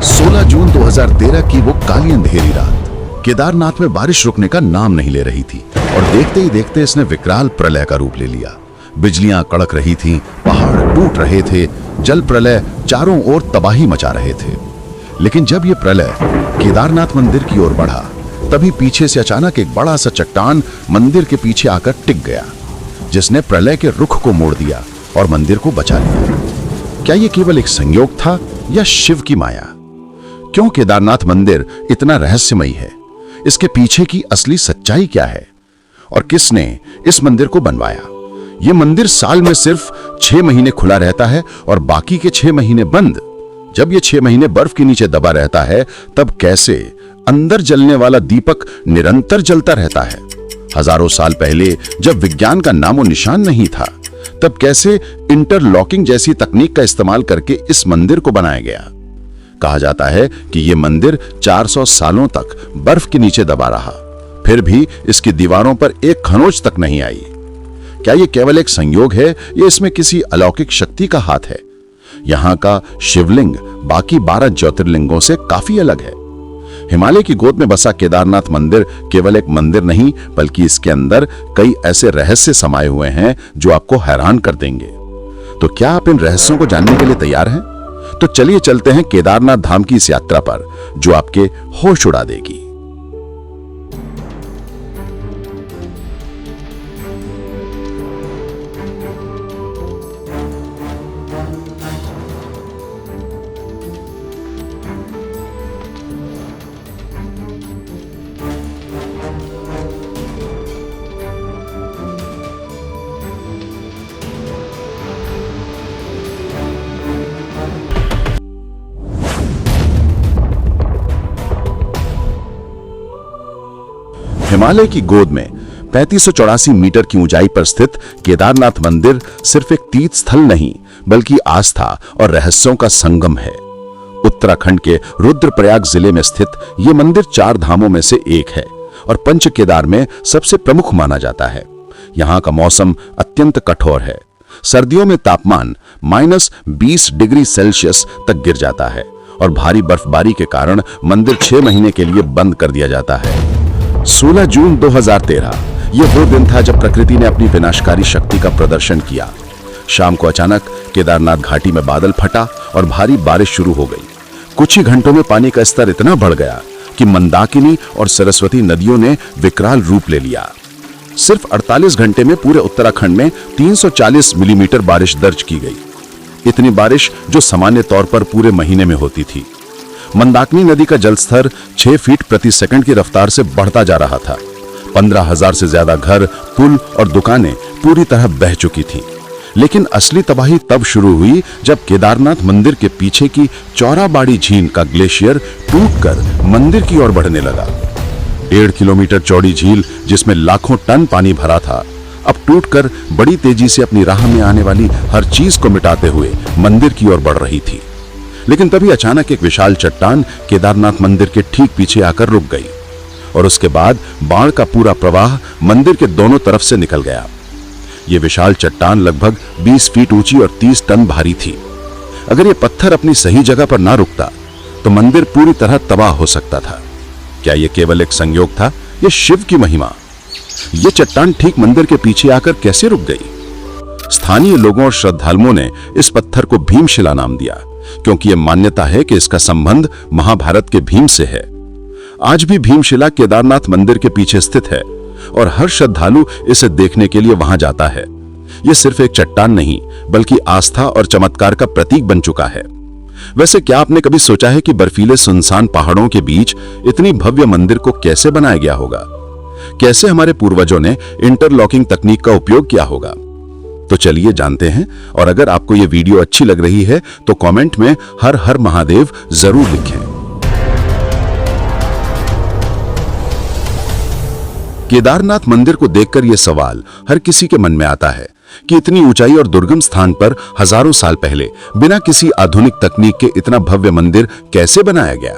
16 जून 2013 की वो काली अंधेरी रात केदारनाथ में बारिश रुकने का नाम नहीं ले रही थी और देखते ही देखते इसने विकराल प्रलय का रूप ले लिया। बिजलियां कड़क रही थीं, पहाड़ टूट रहे थे, जल प्रलय चारों ओर तबाही मचा रहे थे। लेकिन जब ये प्रलय केदारनाथ मंदिर की ओर बढ़ा, तभी पीछे से अचानक एक बड़ा सा चट्टान मंदिर के पीछे आकर टिक गया, जिसने प्रलय के रुख को मोड़ दिया और मंदिर को बचा लिया। क्या ये केवल एक संयोग था या शिव की माया? क्यों केदारनाथ मंदिर इतना रहस्यमयी है? इसके पीछे की असली सच्चाई क्या है और किसने इस मंदिर को बनवाया? यह मंदिर साल में सिर्फ 6 महीने खुला रहता है और बाकी के 6 महीने बंद। जब ये 6 महीने बर्फ के नीचे दबा रहता है, तब कैसे अंदर जलने वाला दीपक निरंतर जलता रहता है? हजारों साल पहले जब विज्ञान का नामो निशान नहीं था, तब कैसे इंटरलॉकिंग जैसी तकनीक का इस्तेमाल करके इस मंदिर को बनाया गया? कहा जाता है कि यह मंदिर 400 सालों तक बर्फ के नीचे दबा रहा, फिर भी इसकी दीवारों पर एक खरोंच तक नहीं आई। क्या यह केवल एक संयोग है या इसमें किसी अलौकिक शक्ति का हाथ है? यहां का शिवलिंग बाकी 12 ज्योतिर्लिंगों से काफी अलग है। हिमालय की गोद में बसा केदारनाथ मंदिर केवल एक मंदिर नहीं, बल्कि इसके अंदर कई ऐसे रहस्य समाये हुए हैं जो आपको हैरान कर देंगे। तो क्या आप इन रहस्यों को जानने के लिए तैयार हैं? तो चलिए चलते हैं केदारनाथ धाम की इस यात्रा पर, जो आपके होश उड़ा देगी। हिमालय की गोद में 3584 मीटर की ऊंचाई पर स्थित केदारनाथ मंदिर सिर्फ एक तीर्थ स्थल नहीं, बल्कि आस्था और रहस्यों का संगम है। उत्तराखंड के रुद्रप्रयाग जिले में स्थित यह मंदिर 4 धामों में से एक है और पंच केदार में सबसे प्रमुख माना जाता है। यहाँ का मौसम अत्यंत कठोर है। सर्दियों में तापमान -20 डिग्री सेल्सियस तक गिर जाता है और भारी बर्फबारी के कारण मंदिर 6 महीने के लिए बंद कर दिया जाता है। 16 जून 2013 यह वो दिन था जब प्रकृति ने अपनी विनाशकारी शक्ति का प्रदर्शन किया। शाम को अचानक केदारनाथ घाटी में बादल फटा और भारी बारिश शुरू हो गई। कुछ ही घंटों में पानी का स्तर इतना बढ़ गया कि मंदाकिनी और सरस्वती नदियों ने विकराल रूप ले लिया। सिर्फ 48 घंटे में पूरे उत्तराखंड में 340 मिलीमीटर बारिश दर्ज की गई। इतनी बारिश जो सामान्य तौर पर पूरे महीने में होती थी। मंदाकिनी नदी का जलस्तर 6 फीट प्रति सेकंड की रफ्तार से बढ़ता जा रहा था। 15,000 से ज्यादा घर, पुल और दुकानें पूरी तरह बह चुकी थीं। लेकिन असली तबाही तब शुरू हुई जब केदारनाथ मंदिर के पीछे की चौराबाड़ी झील का ग्लेशियर टूटकर मंदिर की ओर बढ़ने लगा। 1.5 किलोमीटर चौड़ी झील, जिसमें लाखों टन पानी भरा था, अब टूटकर बड़ी तेजी से अपनी राह में आने वाली हर चीज को मिटाते हुए मंदिर की ओर बढ़ रही थी। लेकिन तभी अचानक एक विशाल चट्टान केदारनाथ मंदिर के ठीक पीछे आकर रुक गई और उसके बाद बाढ़ का पूरा प्रवाह मंदिर के दोनों तरफ से निकल गया। यह विशाल चट्टान लगभग 20 फीट ऊंची और 30 टन भारी थी। अगर यह पत्थर अपनी सही जगह पर ना रुकता तो मंदिर पूरी तरह तबाह हो सकता था। क्या यह केवल एक संयोग था या शिव की महिमा? यह चट्टान ठीक मंदिर के पीछे आकर कैसे रुक गई? स्थानीय लोगों और श्रद्धालुओं ने इस पत्थर को भीमशिला नाम दिया, क्योंकि यह मान्यता है कि इसका संबंध महाभारत के भीम से है। आज भी भीमशिला केदारनाथ मंदिर के पीछे स्थित है और हर श्रद्धालु इसे देखने के लिए वहां जाता है। यह सिर्फ एक चट्टान नहीं, बल्कि आस्था और चमत्कार का प्रतीक बन चुका है। वैसे क्या आपने कभी सोचा है कि बर्फीले सुनसान पहाड़ों के बीच इतनी भव्य मंदिर को कैसे बनाया गया होगा? कैसे हमारे पूर्वजों ने इंटरलॉकिंग तकनीक का उपयोग किया होगा? तो चलिए जानते हैं। और अगर आपको यह वीडियो अच्छी लग रही है तो कमेंट में हर हर महादेव जरूर लिखें। केदारनाथ मंदिर को देखकर यह सवाल हर किसी के मन में आता है कि इतनी ऊंचाई और दुर्गम स्थान पर हजारों साल पहले बिना किसी आधुनिक तकनीक के इतना भव्य मंदिर कैसे बनाया गया?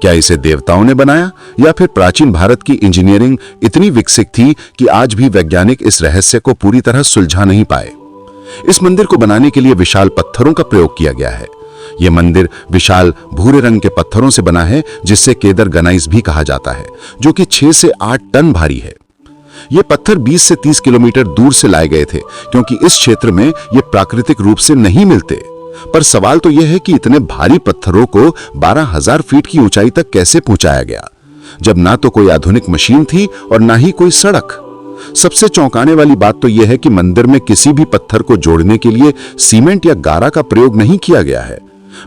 क्या इसे देवताओं ने बनाया या फिर प्राचीन भारत की इंजीनियरिंग इतनी विकसित थी कि आज भी वैज्ञानिक इस रहस्य को पूरी तरह सुलझा नहीं पाए? इस मंदिर को बनाने के लिए विशाल पत्थरों का प्रयोग किया गया है। यह मंदिर विशाल भूरे रंग के पत्थरों से बना है, जिससे केदर गनाइस भी कहा जाता है, जो कि 6 से 8 टन भारी है। ये पत्थर 20 से 30 किलोमीटर दूर से लाए गए थे, क्योंकि इस क्षेत्र में ये प्राकृतिक रूप से नहीं मिलते। पर सवाल तो यह है कि इतने भारी पत्थरों को 12,000 फीट की ऊंचाई तक कैसे पहुंचाया गया, जब ना तो कोई आधुनिक मशीन थी और ना ही कोई सड़क। सबसे चौंकाने वाली बात तो यह है कि मंदिर में किसी भी पत्थर को जोड़ने के लिए सीमेंट या गारा का प्रयोग नहीं किया गया है,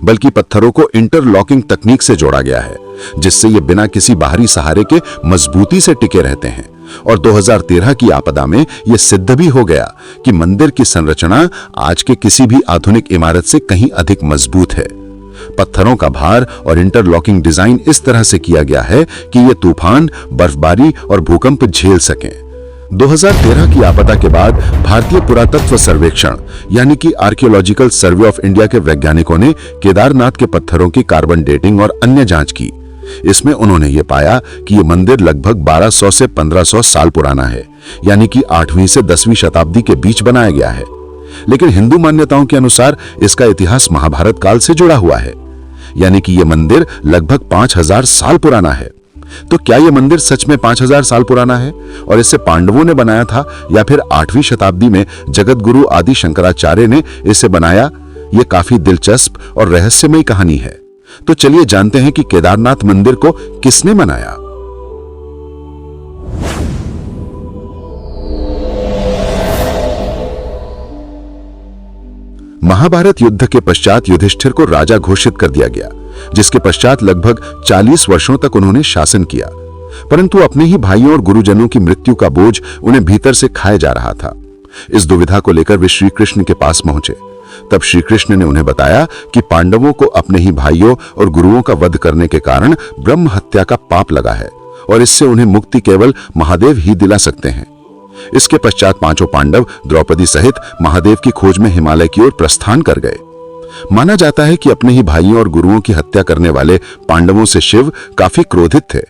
बल्कि पत्थरों को इंटरलॉकिंग तकनीक से जोड़ा गया है, जिससे ये बिना किसी बाहरी सहारे के मजबूती से टिके रहते हैं। और 2013 की आपदा में यह सिद्ध भी हो गया कि मंदिर की संरचना आज के किसी भी आधुनिक इमारत से कहीं अधिक मजबूत है। पत्थरों का भार और इंटरलॉकिंग डिजाइन इस तरह से किया गया है कि ये तूफान, बर्फबारी और भूकंप झेल सकें। 2013 की आपदा के बाद भारतीय पुरातत्व सर्वेक्षण यानी कि आर्कियोलॉजिकल सर्वे ऑफ इंडिया के वैज्ञानिकों ने केदारनाथ के पत्थरों की कार्बन डेटिंग और अन्य जांच की। इसमें उन्होंने ये पाया कि ये मंदिर लगभग 1200 से 1500 साल पुराना है, यानी कि 8वीं से 10वीं शताब्दी के बीच बनाया गया है। लेकिन हिंदू मान्यताओं के अनुसार इसका इतिहास महाभारत काल से जुड़ा हुआ है, यानी कि यह मंदिर लगभग 5000 साल पुराना है। तो क्या यह मंदिर सच में 5000 साल पुराना है और इसे पांडवों ने बनाया था, या फिर 8वीं शताब्दी में जगत गुरु आदि शंकराचार्य ने इसे बनाया? यह काफी दिलचस्प और रहस्यमयी कहानी है। तो चलिए जानते हैं कि केदारनाथ मंदिर को किसने बनाया। महाभारत युद्ध के पश्चात युधिष्ठिर को राजा घोषित कर दिया गया, जिसके पश्चात लगभग 40 वर्षों तक उन्होंने शासन किया। परंतु अपने ही भाइयों और गुरुजनों की मृत्यु का बोझ उन्हें भीतर से खाए जा रहा था। इस दुविधा को लेकर वे श्री कृष्ण के पास पहुंचे। तब श्री कृष्ण ने उन्हें बताया कि पांडवों को अपने ही भाइयों और गुरुओं का वध करने के कारण ब्रह्म हत्या का पाप लगा है और इससे उन्हें मुक्ति केवल महादेव ही दिला सकते हैं। इसके पश्चात पांचों पांडव द्रौपदी सहित महादेव की खोज में हिमालय की ओर प्रस्थान कर गए। माना जाता है कि अपने ही भाइयों और गुरुओं की हत्या करने वाले पांडवों से शिव काफी क्रोधित थे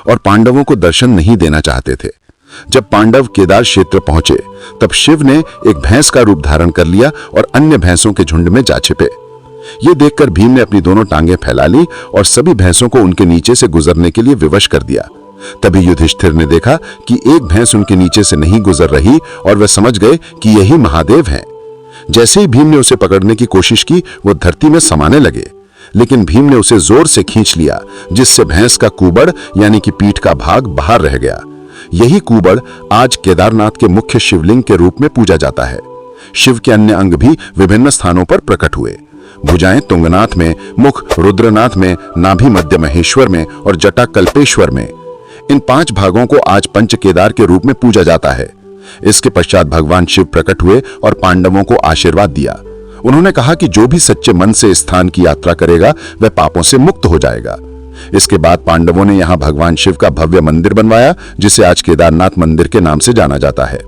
और पांडवों को दर्शन नहीं देना चाहते थे। जब पांडव केदार क्षेत्र पहुंचे, तब शिव ने एक भैंस का रूप धारण कर लिया और अन्य भैंसों के झुंड में जा छिपे। ये देखकर भीम ने अपनी दोनों टांगें फैला ली और सभी भैंसों को उनके नीचे से गुजरने के लिए विवश कर दिया। तभी युधिष्ठिर ने देखा कि एक भैंस उनके नीचे से नहीं गुजर रही और वे समझ गए कि यही महादेव हैं। जैसे ही भीम ने उसे पकड़ने की कोशिश की, वो धरती में समाने लगे, लेकिन भीम ने उसे जोर से खींच लिया, जिससे भैंस का कुबड़ यानी कि पीठ का भाग बाहर रह गया। यही कुबड़ आज केदारनाथ के मुख्य शिवलिंग के रूप में पूजा जाता है। शिव के अन्य अंग भी विभिन्न स्थानों पर प्रकट हुए। भुजाएं तुंगनाथ में, मुख रुद्रनाथ में, नाभि मध्य महेश्वर में और जटा कल्पेश्वर में। इन 5 भागों को आज पंच केदार के रूप में पूजा जाता है। इसके पश्चात भगवान शिव प्रकट हुए और पांडवों को आशीर्वाद दिया। उन्होंने कहा कि जो भी सच्चे मन से स्थान की यात्रा करेगा वह पापों से मुक्त हो जाएगा। इसके बाद पांडवों ने यहां भगवान शिव का भव्य मंदिर बनवाया, जिसे आज केदारनाथ मंदिर के नाम से जाना जाता है।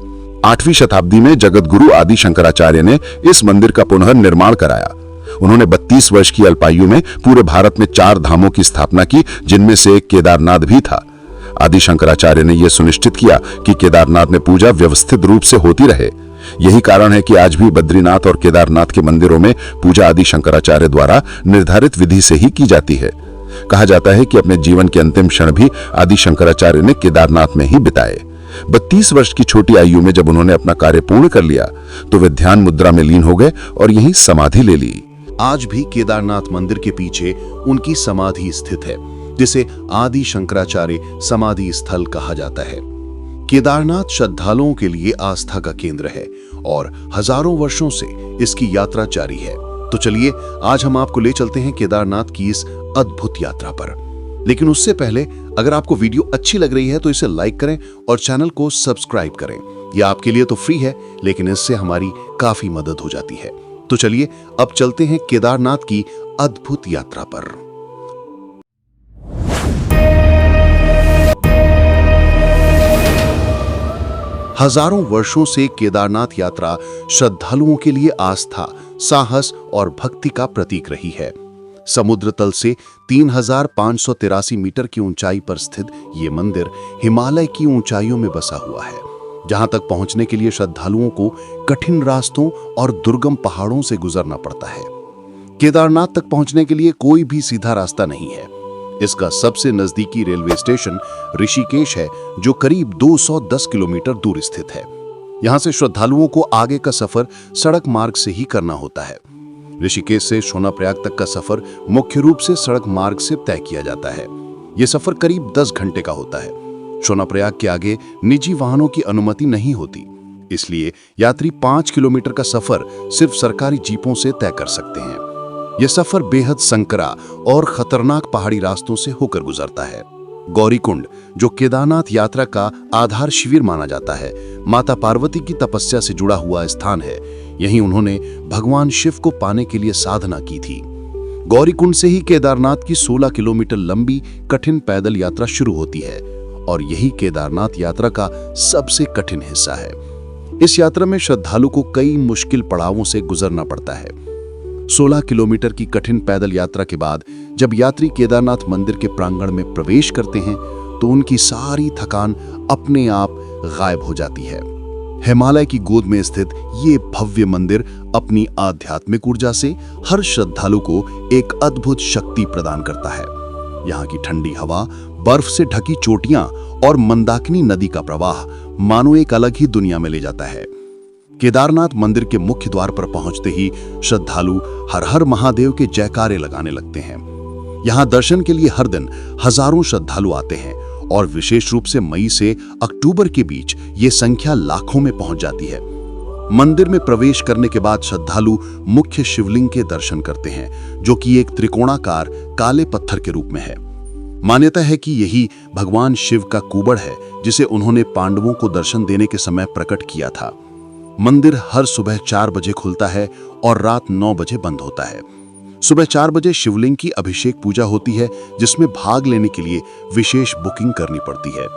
8वीं शताब्दी में जगत गुरु आदि शंकराचार्य ने इस मंदिर का पुनर्निर्माण कराया। उन्होंने 32 वर्ष की अल्पायु में पूरे भारत में 4 धामों की स्थापना की, जिनमें से एक केदारनाथ भी था। आदि शंकराचार्य ने यह सुनिश्चित किया कि केदारनाथ में पूजा व्यवस्थित रूप से होती रहे। यही कारण है कि आज भी बद्रीनाथ और केदारनाथ के मंदिरों में पूजा आदि शंकराचार्य द्वारा निर्धारित विधि से ही की जाती है। कहा जाता है कि अपने जीवन के अंतिम क्षण भी आदि शंकराचार्य ने केदारनाथ में ही बिताए। 32 वर्ष की छोटी आयु में जब उन्होंने अपना कार्य पूर्ण कर लिया, तो वे ध्यान मुद्रा में लीन हो गए और यहीं समाधि ले ली। आज भी केदारनाथ मंदिर के पीछे उनकी समाधि स्थित है, जिसे आदि शंकराचार्य समाधि स्थल कहा जाता है। केदारनाथ श्रद्धालुओं के लिए आस्था का केंद्र है और हजारों वर्षों से इसकी यात्रा जारी है। तो चलिए आज हम आपको ले चलते हैं केदारनाथ की इस अद्भुत यात्रा पर। लेकिन उससे पहले अगर आपको वीडियो अच्छी लग रही है तो इसे लाइक करें और चैनल को सब्सक्राइब करें। यह आपके लिए तो फ्री है, लेकिन इससे हमारी काफी मदद हो जाती है। तो चलिए अब चलते हैं केदारनाथ की अद्भुत यात्रा पर। हजारों वर्षों से केदारनाथ यात्रा श्रद्धालुओं के लिए आस्था, साहस और भक्ति का प्रतीक रही है। समुद्र तल से 3583 मीटर की ऊंचाई पर स्थित ये मंदिर हिमालय की ऊंचाइयों में बसा हुआ है, जहां तक पहुंचने के लिए श्रद्धालुओं को कठिन रास्तों और दुर्गम पहाड़ों से गुजरना पड़ता है। केदारनाथ तक पहुंचने के लिए कोई भी सीधा रास्ता नहीं है। इसका सबसे नजदीकी रेलवे स्टेशन ऋषिकेश है, जो करीब 210 किलोमीटर दूर स्थित है। यहां से श्रद्धालुओं को आगे का सफर सड़क मार्ग से ही करना होता है। ऋषिकेश से सोनाप्रयाग तक का सफर मुख्य रूप से सड़क मार्ग से तय किया जाता है। यह सफर करीब 10 घंटे का होता है। सोनाप्रयाग के आगे निजी वाहनों की अनुमति नहीं होती, इसलिए यात्री 5 किलोमीटर का सफर सिर्फ सरकारी जीपों से तय कर सकते हैं। यह सफर बेहद संकरा और खतरनाक पहाड़ी रास्तों से होकर गुजरता है। गौरीकुंड, जो केदारनाथ यात्रा का आधार शिविर माना जाता है, माता पार्वती की तपस्या से जुड़ा हुआ स्थान है। यहीं उन्होंने भगवान शिव को पाने के लिए साधना की थी। गौरीकुंड से ही केदारनाथ की 16 किलोमीटर लंबी कठिन पैदल यात्रा शुरू होती है और यही केदारनाथ यात्रा का सबसे कठिन हिस्सा है। इस यात्रा में श्रद्धालु को कई मुश्किल पड़ावों से गुजरना पड़ता है। 16 किलोमीटर की कठिन पैदल यात्रा के बाद जब यात्री केदारनाथ मंदिर के प्रांगण में प्रवेश करते हैं तो उनकी सारी थकान अपने आप गायब हो जाती है। हिमालय की गोद में स्थित ये भव्य मंदिर अपनी आध्यात्मिक ऊर्जा से हर श्रद्धालु को एक अद्भुत शक्ति प्रदान करता है। यहाँ की ठंडी हवा, बर्फ से ढकी चोटियां और मंदाकिनी नदी का प्रवाह मानो एक अलग ही दुनिया में ले जाता है। केदारनाथ मंदिर के मुख्य द्वार पर पहुंचते ही श्रद्धालु हर हर महादेव के जयकारे लगाने लगते हैं। यहाँ दर्शन के लिए हर दिन हजारों श्रद्धालु आते हैं और विशेष रूप से मई से अक्टूबर के बीच ये संख्या लाखों में पहुंच जाती है। मंदिर में प्रवेश करने के बाद श्रद्धालु मुख्य शिवलिंग के दर्शन करते हैं, जो कि एक त्रिकोणाकार काले पत्थर के रूप में है। मान्यता है कि यही भगवान शिव का कुबड़ है, जिसे उन्होंने पांडवों को दर्शन देने के समय प्रकट किया था। मंदिर हर सुबह 4 बजे खुलता है और रात 9 बजे बंद होता है। सुबह 4 बजे शिवलिंग की अभिषेक पूजा होती है, जिसमें भाग लेने के लिए विशेष बुकिंग करनी पड़ती है।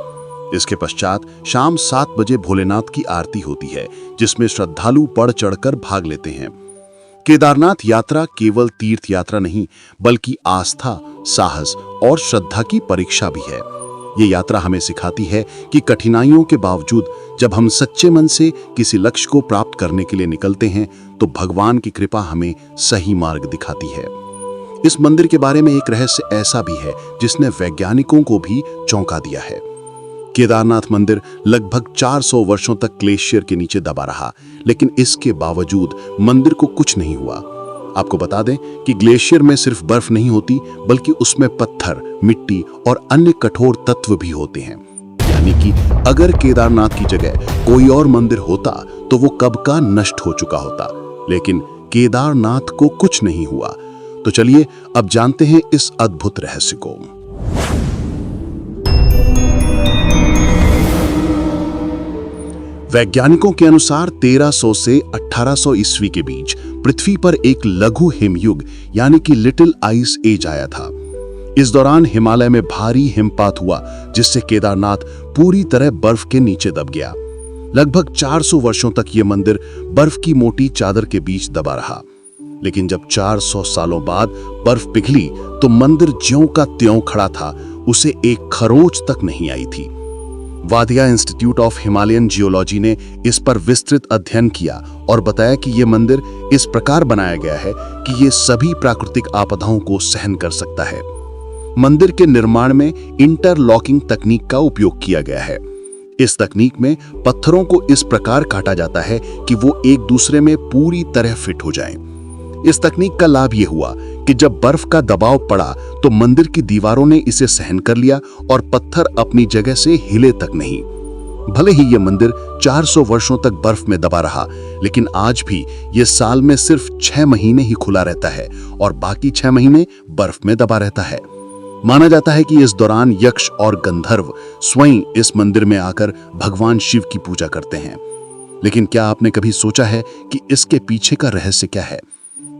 इसके पश्चात शाम 7 बजे भोलेनाथ की आरती होती है, जिसमें श्रद्धालु बढ़ चढ़कर भाग लेते हैं। केदारनाथ यात्रा केवल तीर्थ यात्रा नहीं, बल्कि आस्था, साहस और श्रद्धा की परीक्षा भी है। ये यात्रा हमें सिखाती है कि कठिनाइयों के बावजूद जब हम सच्चे मन से किसी लक्ष्य को प्राप्त करने के लिए निकलते हैं तो भगवान की कृपा हमें सही मार्ग दिखाती है। इस मंदिर के बारे में एक रहस्य ऐसा भी है जिसने वैज्ञानिकों को भी चौंका दिया है। केदारनाथ मंदिर लगभग 400 वर्षों तक ग्लेशियर के नीचे दबा रहा, लेकिन इसके बावजूद मंदिर को कुछ नहीं हुआ। आपको बता दें कि ग्लेशियर में सिर्फ बर्फ नहीं होती, बल्कि उसमें पत्थर, मिट्टी और अन्य कठोर तत्व भी होते हैं। यानी कि अगर केदारनाथ की जगह कोई और मंदिर होता तो वो कब का नष्ट हो चुका होता, लेकिन केदारनाथ को कुछ नहीं हुआ। तो चलिए अब जानते हैं इस अद्भुत रहस्य को। वैज्ञानिकों के अनुसार 1300 से 1800 ईस्वी के बीच पृथ्वी पर एक लघु हिमयुग यानी कि लिटिल आइस एज आया था। इस दौरान हिमालय में भारी हिमपात हुआ, जिससे केदारनाथ पूरी तरह बर्फ के नीचे दब गया। लगभग 400 वर्षों तक यह मंदिर बर्फ की मोटी चादर के बीच दबा रहा। लेकिन जब 400 सालों बाद बर्फ पिघली तो मंदिर ज्यों का त्यों खड़ा था, उसे एक खरोंच तक नहीं आई थी। वादिया इंस्टीट्यूट ऑफ हिमालयन जियोलॉजी ने इस पर विस्तृत अध्ययन किया और बताया कि यह मंदिर इस प्रकार बनाया गया है कि यह सभी प्राकृतिक आपदाओं को सहन कर सकता है। मंदिर के निर्माण में इंटरलॉकिंग तकनीक का उपयोग किया गया है। इस तकनीक में पत्थरों को इस प्रकार काटा जाता है कि वो एक दूसरे में पूरी तरह फिट हो जाएं। इस तकनीक का लाभ यह हुआ कि जब बर्फ का दबाव पड़ा तो मंदिर की दीवारों ने इसे सहन कर लिया और पत्थर अपनी जगह से हिले तक नहीं। भले ही यह मंदिर 400 वर्षों तक बर्फ में दबा रहा, लेकिन आज भी यह साल में सिर्फ 6 महीने ही खुला रहता है और बाकी 6 महीने बर्फ में दबा रहता है। माना जाता है कि इस दौरान यक्ष और गंधर्व स्वयं इस मंदिर में आकर भगवान शिव की पूजा करते हैं। लेकिन क्या आपने कभी सोचा है कि इसके पीछे का रहस्य क्या है?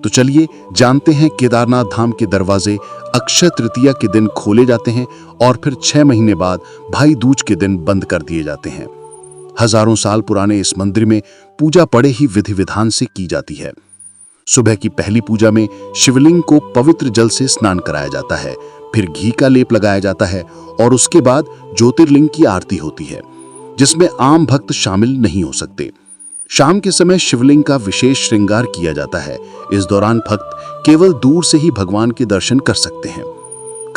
तो चलिए जानते हैं। केदारनाथ धाम के दरवाजे अक्षय तृतीया के दिन खोले जाते हैं और फिर 6 महीने बाद भाई दूज के दिन बंद कर दिए जाते हैं। हजारों साल पुराने इस मंदिर में पूजा बड़े ही विधि विधान से की जाती है। सुबह की पहली पूजा में शिवलिंग को पवित्र जल से स्नान कराया जाता है, फिर घी का लेप लगाया जाता है और उसके बाद ज्योतिर्लिंग की आरती होती है, जिसमें आम भक्त शामिल नहीं हो सकते। शाम के समय शिवलिंग का विशेष श्रृंगार किया जाता है। इस दौरान भक्त केवल दूर से ही भगवान के दर्शन कर सकते हैं।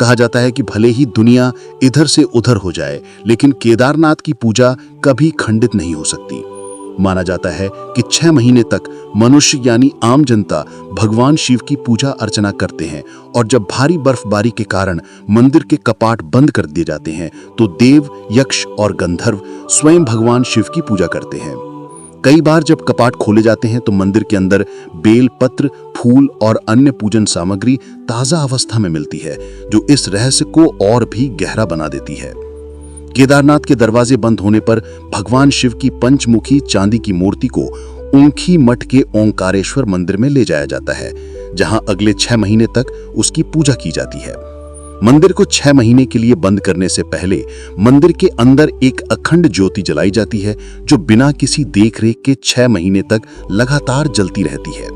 कहा जाता है कि भले ही दुनिया इधर से उधर हो जाए, लेकिन केदारनाथ की पूजा कभी खंडित नहीं हो सकती। माना जाता है कि 6 महीने तक मनुष्य यानी आम जनता भगवान शिव की पूजा अर्चना करते हैं, और जब भारी बर्फबारी के कारण मंदिर के कपाट बंद कर दिए जाते हैं तो देव, यक्ष और गंधर्व स्वयं भगवान शिव की पूजा करते हैं। कई बार जब कपाट खोले जाते हैं तो मंदिर के अंदर बेल पत्र, फूल और अन्य पूजन सामग्री ताजा अवस्था में मिलती है, जो इस रहस्य को और भी गहरा बना देती है। केदारनाथ के दरवाजे बंद होने पर भगवान शिव की पंचमुखी चांदी की मूर्ति को ऊंखी मठ के ओंकारेश्वर मंदिर में ले जाया जाता है, जहां अगले 6 महीने तक उसकी पूजा की जाती है। मंदिर को 6 महीने के लिए बंद करने से पहले मंदिर के अंदर एक अखंड ज्योति जलाई जाती है, जो बिना किसी देखरेख के 6 महीने तक लगातार जलती रहती है।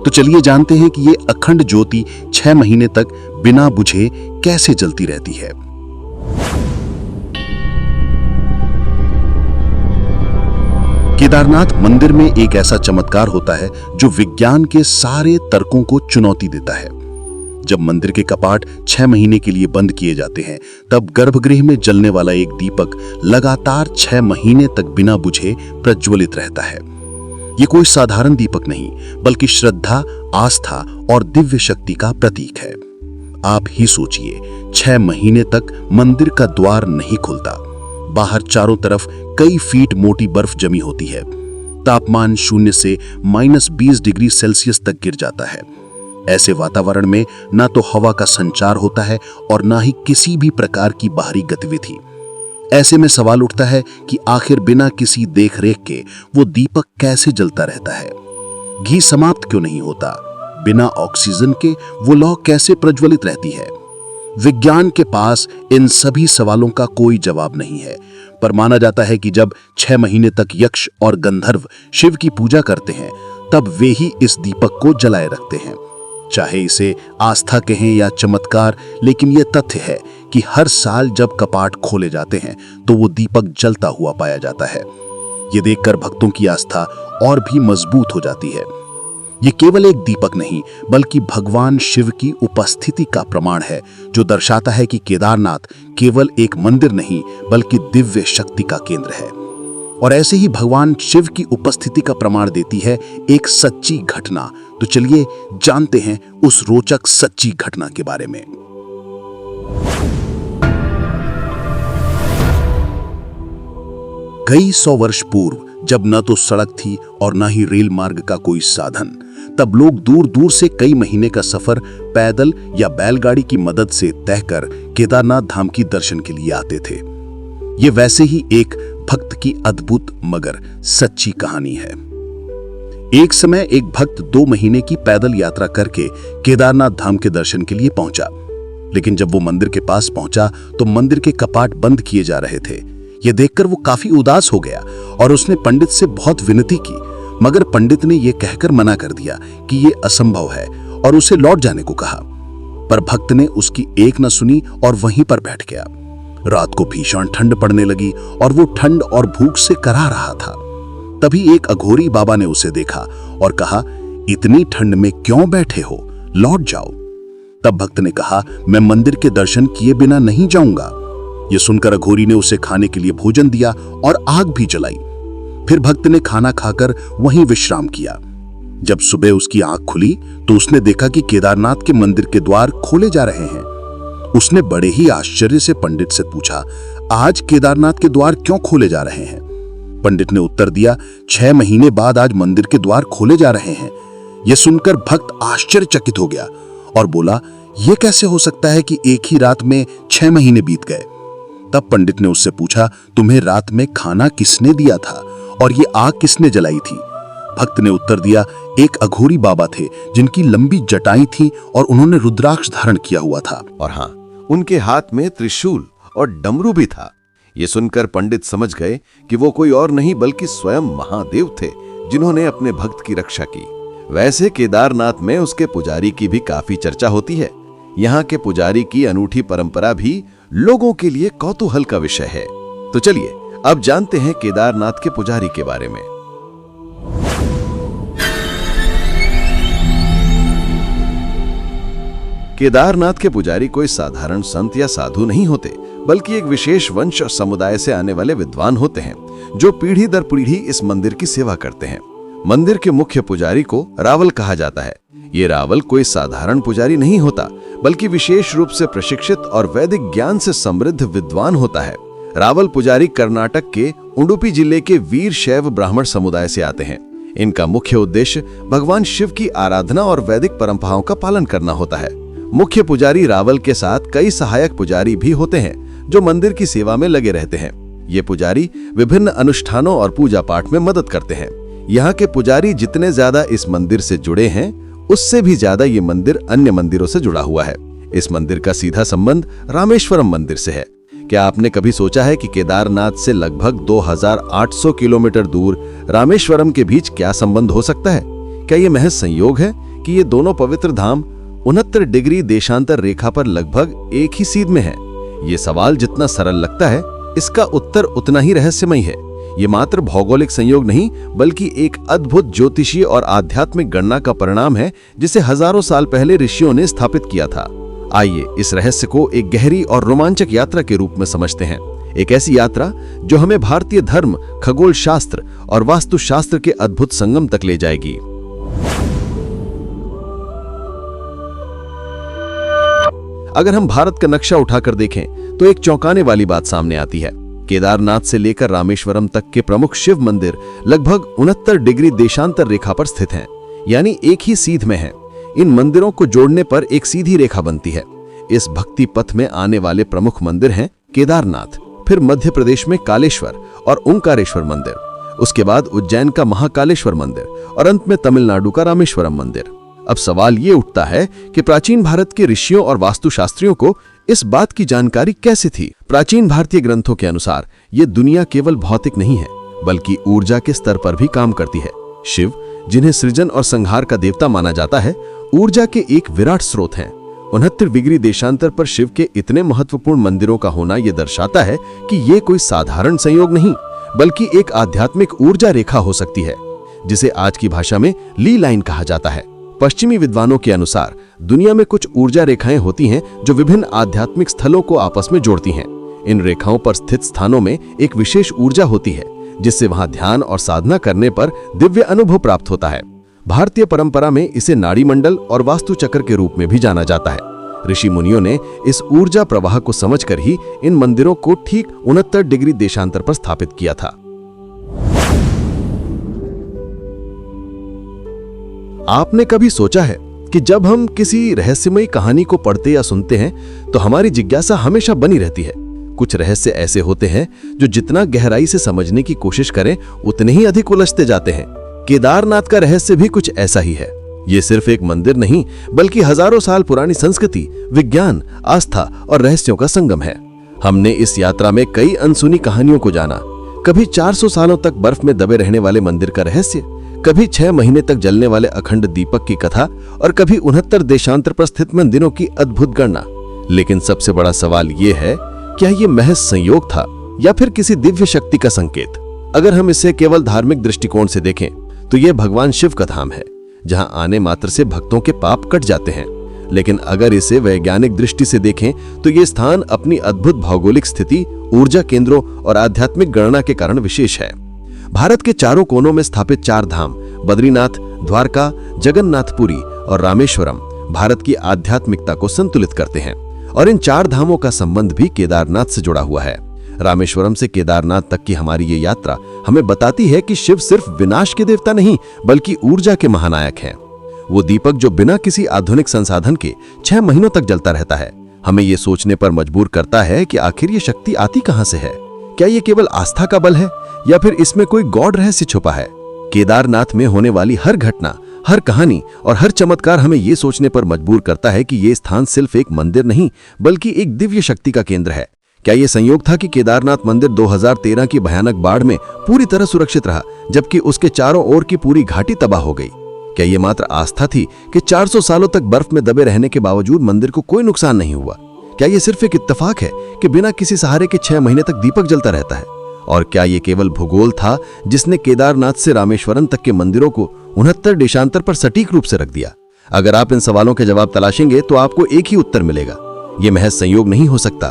तो चलिए जानते हैं कि ये अखंड ज्योति 6 महीने तक बिना बुझे कैसे जलती रहती है। केदारनाथ मंदिर में एक ऐसा चमत्कार होता है जो विज्ञान के सारे तर्कों को चुनौती देता है। जब मंदिर के कपाट 6 महीने के लिए बंद किए जाते हैं, तब गर्भगृह में जलने वाला एक दीपक लगातार 6 महीने तक बिना बुझे प्रज्वलित रहता है। ये कोई साधारण दीपक नहीं, बल्कि श्रद्धा, आस्था और दिव्य शक्ति का प्रतीक है। आप ही सोचिए, 6 महीने तक मंदिर का द्वार नहीं खुलता। बाहर चारों तरफ कई फीट मोटी बर्फ जमी होती है। तापमान 0 से -20 डिग्री सेल्सियस तक गिर जाता है। ऐसे वातावरण में ना तो हवा का संचार होता है और ना ही किसी भी प्रकार की बाहरी गतिविधि। ऐसे में सवाल उठता है कि आखिर बिना किसी देखरेख के वो दीपक कैसे जलता रहता है? घी समाप्त क्यों नहीं होता? बिना ऑक्सीजन के वो लौ कैसे प्रज्वलित रहती है? विज्ञान के पास इन सभी सवालों का कोई जवाब नहीं है, पर माना जाता है कि जब 6 महीने तक यक्ष और गंधर्व शिव की पूजा करते हैं, तब वे ही इस दीपक को जलाए रखते हैं। चाहे इसे आस्था कहें या चमत्कार, लेकिन यह तथ्य है कि हर साल जब कपाट खोले जाते हैं तो वो दीपक जलता हुआ पाया जाता है। ये देखकर भक्तों की आस्था और भी मजबूत हो जाती है। ये केवल एक दीपक नहीं, बल्कि भगवान शिव की उपस्थिति का प्रमाण है, जो दर्शाता है कि केदारनाथ केवल एक मंदिर नहीं, बल्कि दिव्य शक्ति का केंद्र है। और ऐसे ही भगवान शिव की उपस्थिति का प्रमाण देती है एक सच्ची घटना। तो चलिए जानते हैं उस रोचक सच्ची घटना के बारे में। कई 100 वर्ष पूर्व, जब न तो सड़क थी और न ही रेल मार्ग का कोई साधन, तब लोग दूर दूर से कई महीने का सफर पैदल या बैलगाड़ी की मदद से तय कर केदारनाथ धाम की दर्शन के लिए आते थे। ये वैसे ही एक भक्त की अद्भुत मगर सच्ची कहानी है। एक समय एक भक्त 2 महीने की पैदल यात्रा करके केदारनाथ धाम के दर्शन के लिए पहुंचा, लेकिन जब वो मंदिर के पास पहुंचा तो मंदिर के कपाट बंद किए जा रहे थे। यह देखकर वो काफी उदास हो गया और उसने पंडित से बहुत विनती की, मगर पंडित ने यह कहकर मना कर दिया कि यह असंभव है और उसे लौट जाने को कहा। पर भक्त ने उसकी एक न सुनी और वहीं पर बैठ गया। रात को भीषण ठंड पड़ने लगी और वो ठंड और भूख से करा रहा था। तभी एक अघोरी बाबा ने उसे देखा और कहा, इतनी ठंड में क्यों बैठे हो, लौट जाओ। तब भक्त ने कहा, मैं मंदिर के दर्शन किए बिना नहीं जाऊंगा। यह सुनकर अघोरी ने उसे खाने के लिए भोजन दिया और आग भी जलाई। फिर भक्त ने खाना खाकर वहीं विश्राम किया। जब सुबह उसकी आंख खुली तो उसने देखा कि केदारनाथ के मंदिर के द्वार खोले जा रहे हैं। उसने बड़े ही आश्चर्य से पंडित से पूछा, आज केदारनाथ के द्वार क्यों खोले जा रहे हैं? पंडित ने उत्तर दिया, 6 महीने बाद आज मंदिर के द्वार खोले जा रहे हैं। यह सुनकर भक्त आश्चर्यचकित हो गया और बोला, यह कैसे हो सकता है कि एक ही रात में 6 महीने बीत गए? तब पंडित ने उससे पूछा, तुम्हें रात में खाना किसने दिया था और ये आग किसने जलाई थी? भक्त ने उत्तर दिया, एक अघोरी बाबा थे जिनकी लंबी जटाई थी और उन्होंने रुद्राक्ष धारण किया हुआ था, और हाँ, उनके हाथ में त्रिशूल और डमरू भी था। ये सुनकर पंडित समझ गए कि वो कोई और नहीं बल्कि स्वयं महादेव थे, जिन्होंने अपने भक्त की रक्षा की। वैसे केदारनाथ में उसके पुजारी की भी काफी चर्चा होती है। यहाँ के पुजारी की अनूठी परंपरा भी लोगों के लिए कौतूहल का विषय है। तो चलिए अब जानते हैं केदारनाथ के पुजारी के बारे में। केदारनाथ के पुजारी कोई साधारण संत या साधु नहीं होते, बल्कि एक विशेष वंश और समुदाय से आने वाले विद्वान होते हैं जो पीढ़ी दर पीढ़ी इस मंदिर की सेवा करते हैं। मंदिर के मुख्य पुजारी को रावल कहा जाता है। ये रावल कोई साधारण पुजारी नहीं होता, बल्कि विशेष रूप से प्रशिक्षित और वैदिक ज्ञान से समृद्ध विद्वान होता है। रावल पुजारी कर्नाटक के उडुपी जिले के वीर शैव ब्राह्मण समुदाय से आते हैं। इनका मुख्य उद्देश्य भगवान शिव की आराधना और वैदिक परंपराओं का पालन करना होता है। मुख्य पुजारी रावल के साथ कई सहायक पुजारी भी होते हैं जो मंदिर की सेवा में लगे रहते हैं। ये पुजारी विभिन्न अनुष्ठानों और पूजा पाठ में मदद करते हैं। यहाँ के पुजारी जितने ज्यादा इस मंदिर से जुड़े हैं, उससे भी ज्यादा ये मंदिर अन्य मंदिरों से जुड़ा हुआ है। इस मंदिर का सीधा संबंध रामेश्वरम मंदिर से है। क्या आपने कभी सोचा है कि केदारनाथ से लगभग 2800 किलोमीटर दूर रामेश्वरम के बीच क्या संबंध हो सकता है? क्या ये महज संयोग है कि ये दोनों पवित्र धाम 69 डिग्री देशांतर रेखा पर लगभग एक ही सीध में है? ये सवाल जितना सरल लगता है, इसका उत्तर उतना ही रहस्यमय है। ये मात्र भौगोलिक संयोग नहीं, बल्कि एक अद्भुत ज्योतिषीय और आध्यात्मिक गणना का परिणाम है जिसे हजारों साल पहले ऋषियों ने स्थापित किया था। आइए इस रहस्य को एक गहरी और रोमांचक यात्रा के रूप में समझते हैं। एक ऐसी यात्रा जो हमें भारतीय धर्म, खगोल शास्त्र और वास्तुशास्त्र के अद्भुत संगम तक ले जाएगी। अगर हम भारत का नक्शा उठाकर देखें तो एक चौंकाने वाली बात सामने आती है। केदारनाथ से लेकर रामेश्वरम तक के प्रमुख शिव मंदिर लगभग 69 डिग्री देशांतर रेखा पर स्थित हैं, यानी एक ही सीध में हैं। इन मंदिरों को जोड़ने पर एक सीधी रेखा बनती है। इस भक्ति पथ में आने वाले प्रमुख मंदिर हैं केदारनाथ, फिर मध्य प्रदेश में कालेश्वर और ओंकारेश्वर मंदिर, उसके बाद उज्जैन का महाकालेश्वर मंदिर और अंत में तमिलनाडु का रामेश्वरम मंदिर। अब सवाल ये उठता है कि प्राचीन भारत के ऋषियों और वास्तुशास्त्रियों को इस बात की जानकारी कैसे थी? प्राचीन भारतीय ग्रंथों के अनुसार ये दुनिया केवल भौतिक नहीं है, बल्कि ऊर्जा के स्तर पर भी काम करती है। शिव, जिन्हें सृजन और संहार का देवता माना जाता है, ऊर्जा के एक विराट स्रोत हैं। 69 डिग्री देशांतर पर शिव के इतने महत्वपूर्ण मंदिरों का होना यह दर्शाता है कि ये कोई साधारण संयोग नहीं, बल्कि एक आध्यात्मिक ऊर्जा रेखा हो सकती है, जिसे आज की भाषा में ली लाइन कहा जाता है। पश्चिमी विद्वानों के अनुसार दुनिया में कुछ ऊर्जा रेखाएं होती हैं जो विभिन्न आध्यात्मिक स्थलों को आपस में जोड़ती हैं। इन रेखाओं पर स्थित स्थानों में एक विशेष ऊर्जा होती है, जिससे वहां ध्यान और साधना करने पर दिव्य अनुभव प्राप्त होता है। भारतीय परंपरा में इसे नाड़ी मंडल और वास्तु चक्र के रूप में भी जाना जाता है। ऋषि मुनियों ने इस ऊर्जा प्रवाह को समझकर ही इन मंदिरों को ठीक 69 डिग्री देशांतर पर स्थापित किया था। आपने कभी सोचा है कि जब हम किसी रहस्यमयी कहानी को पढ़ते या सुनते हैं तो हमारी जिज्ञासा हमेशा बनी रहती है। कुछ रहस्य ऐसे होते हैं जो जितना गहराई से समझने की कोशिश करें उतने ही अधिक उलझते जाते हैं। केदारनाथ का रहस्य भी कुछ ऐसा ही है। ये सिर्फ एक मंदिर नहीं, बल्कि हजारों साल पुरानी संस्कृति, विज्ञान, आस्था और रहस्यों का संगम है। हमने इस यात्रा में कई अनसुनी कहानियों को जाना। कभी 400 सालों तक बर्फ में दबे रहने वाले मंदिर का रहस्य, कभी 6 महीने तक जलने वाले अखंड दीपक की कथा और कभी 69 देशांतर पर स्थित मंदिरों की अद्भुत गणना। लेकिन सबसे बड़ा सवाल ये है, क्या ये महज संयोग था या फिर किसी दिव्य शक्ति का संकेत? अगर हम इसे केवल धार्मिक दृष्टिकोण से देखें तो यह भगवान शिव का धाम है, जहां आने मात्र से भक्तों के पाप कट जाते हैं। लेकिन अगर इसे वैज्ञानिक दृष्टि से देखें तो यह स्थान अपनी अद्भुत भौगोलिक स्थिति, ऊर्जा केंद्रों और आध्यात्मिक गणना के कारण विशेष है। भारत के चारों कोनों में स्थापित 4 धाम बद्रीनाथ, द्वारका, जगन्नाथपुरी और रामेश्वरम भारत की आध्यात्मिकता को संतुलित करते हैं, और इन 4 धामों का संबंध भी केदारनाथ से जुड़ा हुआ है। रामेश्वरम से केदारनाथ तक की हमारी ये यात्रा हमें बताती है कि शिव सिर्फ विनाश के देवता नहीं, बल्कि ऊर्जा के महानायक हैं। वो दीपक जो बिना किसी आधुनिक संसाधन के 6 महीनों तक जलता रहता है, हमें ये सोचने पर मजबूर करता है कि आखिर ये शक्ति आती कहां से है। क्या ये केवल आस्था का बल है या फिर इसमें कोई गॉड रहस्य छुपा है? केदारनाथ में होने वाली हर घटना, हर कहानी और हर चमत्कार हमें ये सोचने पर मजबूर करता है कि ये स्थान सिर्फ एक मंदिर नहीं, बल्कि एक दिव्य शक्ति का केंद्र है। क्या ये संयोग था कि केदारनाथ मंदिर 2013 की भयानक बाढ़ में पूरी तरह सुरक्षित रहा, जबकि उसके चारों ओर की पूरी घाटी तबाह हो गई? क्या ये मात्र आस्था थी कि 400 सालों तक बर्फ में दबे रहने के बावजूद मंदिर को कोई नुकसान नहीं हुआ? क्या ये सिर्फ एक इत्तेफाक है कि बिना किसी सहारे के 6 महीने तक दीपक जलता रहता है? और क्या ये केवल भूगोल था जिसने केदारनाथ से रामेश्वरम तक के मंदिरों को 69 देशांतर पर सटीक रूप से रख दिया? अगर आप इन सवालों के जवाब तलाशेंगे तो आपको एक ही उत्तर मिलेगा। यह महज संयोग नहीं हो सकता।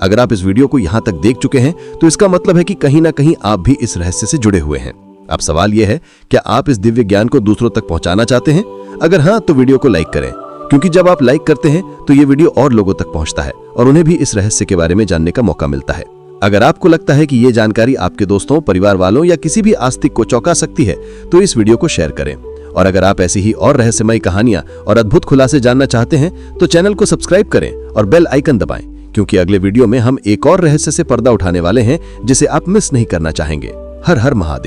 अगर आप इस वीडियो को यहां तक देख चुके हैं तो इसका मतलब है कि कहीं ना कहीं आप भी इस रहस्य से जुड़े हुए हैं। अब सवाल यह है, क्या आप इस दिव्य ज्ञान को दूसरों तक पहुंचाना चाहते हैं? अगर हाँ, तो वीडियो को लाइक करें, क्योंकि जब आप लाइक करते हैं तो ये वीडियो और लोगों तक पहुंचता है और उन्हें भी इस रहस्य के बारे में जानने का मौका मिलता है। अगर आपको लगता है कि ये जानकारी आपके दोस्तों, परिवार वालों या किसी भी आस्तिक को चौंका सकती है तो इस वीडियो को शेयर करें। और अगर आप ऐसी ही और रहस्यमयी कहानियां और अद्भुत खुलासे जानना चाहते हैं तो चैनल को सब्सक्राइब करें और बेल आइकन दबाएं, क्योंकि अगले वीडियो में हम एक और रहस्य से पर्दा उठाने वाले हैं जिसे आप मिस नहीं करना चाहेंगे। हर हर महादेव।